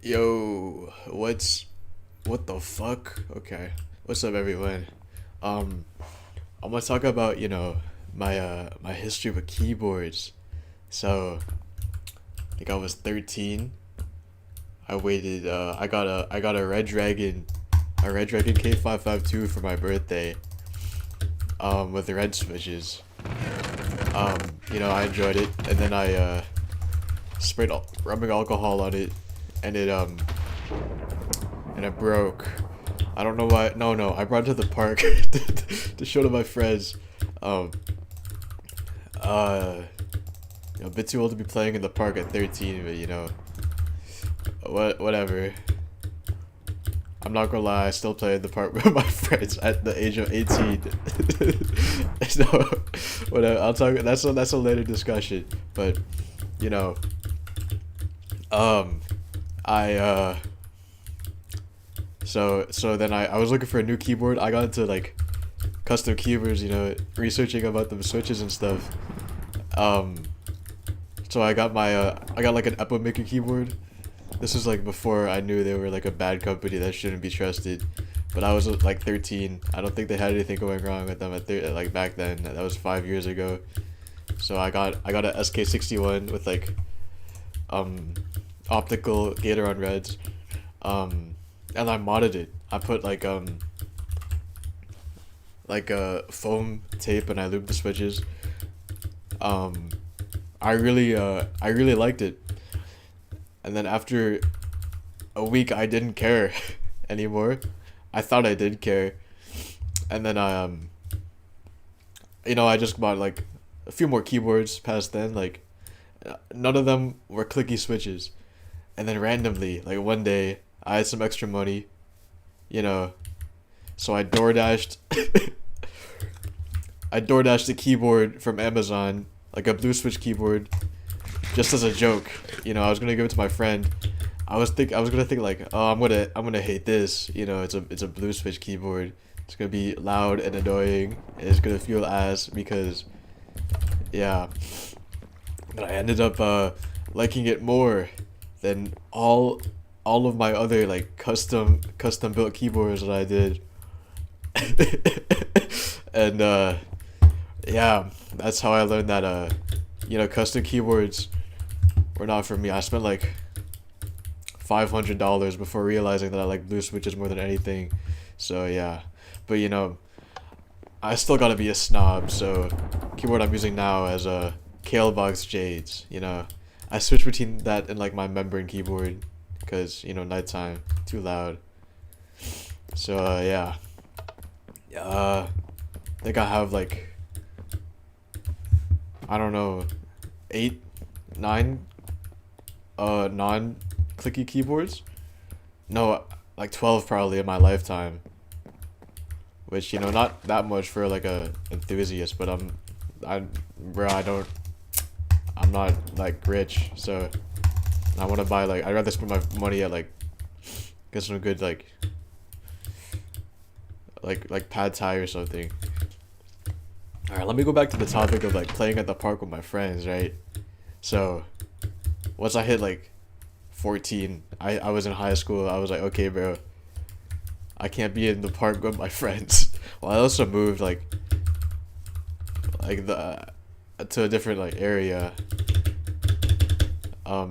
Yo, what the fuck? Okay. What's up everyone? Um I'm gonna talk about, my history with keyboards. So, I think I was 13. I got a Red Dragon K552 for my birthday, with the red switches. Um, I enjoyed it, and then I sprayed rubbing alcohol on it, and it broke. I don't know why. No, no, I brought it to the park to show to my friends. Um, uh, a bit too old to be playing in the park at 13, but whatever. I'm not gonna lie, I still play in the park with my friends at the age of 18. So, whatever. I'll talk. That's a later discussion. But, you know, um, I so then I was looking for a new keyboard. I got into like custom keyboards, researching about the switches and stuff. Um, so I got like an Echo Maker keyboard. This was like before I knew they were like a bad company that shouldn't be trusted. But I was like 13. I don't think they had anything going wrong with them like back then. That was 5 years ago. So I got a SK61 with like um optical Gator on reds. And I modded it. I put like a foam tape, and I looped the switches. Um, I really liked it. And then after a week, I didn't care anymore. I thought I did care, and then I just bought like a few more keyboards past then. Like, none of them were clicky switches. And then randomly, like one day, I had some extra money, you know, so I DoorDashed. I DoorDashed a keyboard from Amazon, like a blue switch keyboard, just as a joke. I was gonna give it to my friend. I was gonna think like, oh, I'm gonna hate this. It's a blue switch keyboard. It's gonna be loud and annoying. And it's gonna feel ass because, yeah. But I ended up liking it more than all of my other like custom built keyboards that I did. And yeah, that's how I learned that custom keyboards were not for me. I spent like $500 before realizing that I like blue switches more than anything. So yeah, but I still gotta be a snob. So keyboard I'm using now as a Kalebox Jades. I switch between that and like my membrane keyboard because nighttime too loud. So yeah, I think I have like, I don't know, 8, 9 non clicky keyboards. No, like 12 probably in my lifetime. Which not that much for like a enthusiast, but bro, I'm not like rich, so I want to buy like, I'd rather spend my money at like get some good like pad thai or something. All right, let me go back to the topic of like playing at the park with my friends, right? So once I hit like 14, I was in high school. I was like, okay, bro, I can't be in the park with my friends. Well, I also moved like the to a different like area.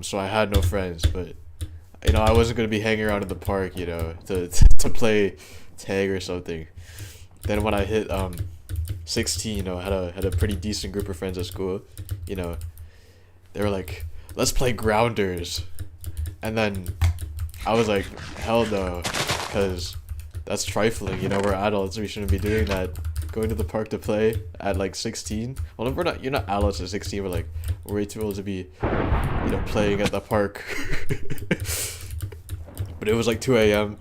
So I had no friends, but I wasn't gonna be hanging around in the park, to play tag or something. Then when I hit 16, I had a pretty decent group of friends at school. You know, they were like, "Let's play grounders," and then I was like, "Hell no," because that's trifling. We're adults. We shouldn't be doing that. Going to the park to play at like 16. Well, we're not. You're not adults at 16. We're like, we're way too old to be, playing at the park. But it was like 2 a.m.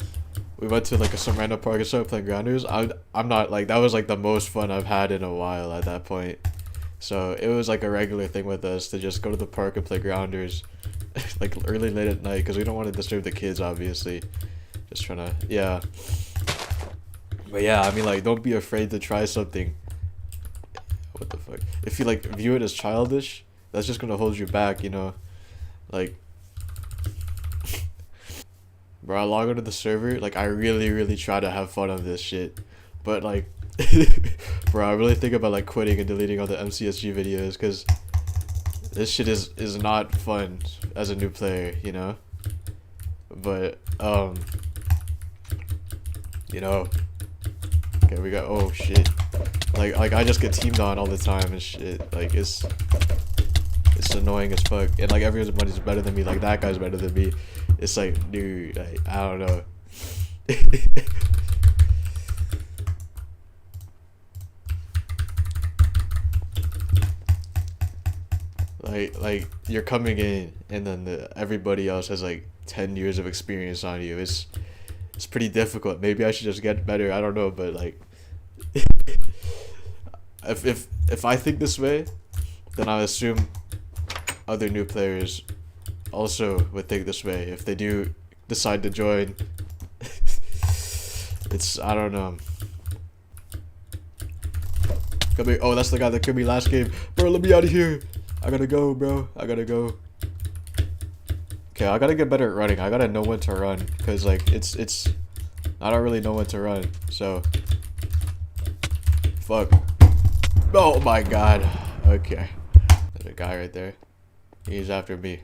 We went to like some random park and started playing grounders. I'm not like, that was like the most fun I've had in a while at that point. So it was like a regular thing with us to just go to the park and play grounders, like early late at night, because we don't want to disturb the kids, obviously. Just trying to, yeah. But yeah, I mean, like, don't be afraid to try something. What the fuck? If you like view it as childish, that's just gonna hold you back, Like, Bro, I log onto the server, like I really try to have fun on this shit. But like bro, I really think about like quitting and deleting all the MCSG videos because this shit is not fun as a new player, you know? But you know, okay, we got, oh shit. Like I just get teamed on all the time and shit. Like it's annoying as fuck. And like everyone's better than me. Like that guy's better than me. It's like, dude, like, I don't know. like you're coming in and then everybody else has like 10 years of experience on you. It's pretty difficult. Maybe I should just get better. I don't know, but like if I think this way, then I assume other new players also would think this way if they do decide to join. I don't know. Could be, oh, that's the guy that killed me last game. Bro, let me out of here. I gotta go, bro. I gotta go. Okay, I gotta get better at running. I gotta know when to run. Because, like, I don't really know when to run. So. Fuck. Oh my god. Okay. There's a guy right there. He's after me.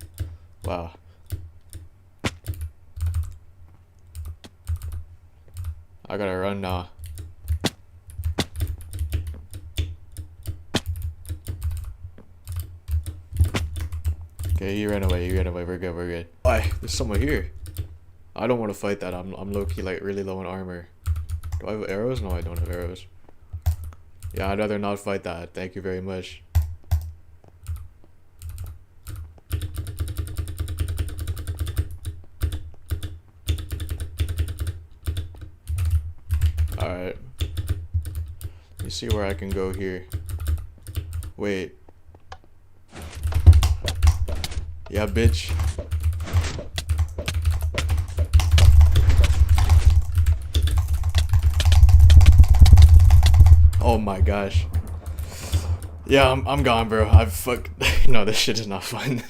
Wow. I gotta run now. Okay, he ran away. We're good. Why? There's someone here. I don't want to fight that. I'm low-key, like, really low on armor. Do I have arrows? No, I don't have arrows. Yeah, I'd rather not fight that. Thank you very much. Alright. Let me see where I can go here. Wait. Yeah, bitch. Oh my gosh. Yeah, I'm gone, bro. No, this shit is not fun.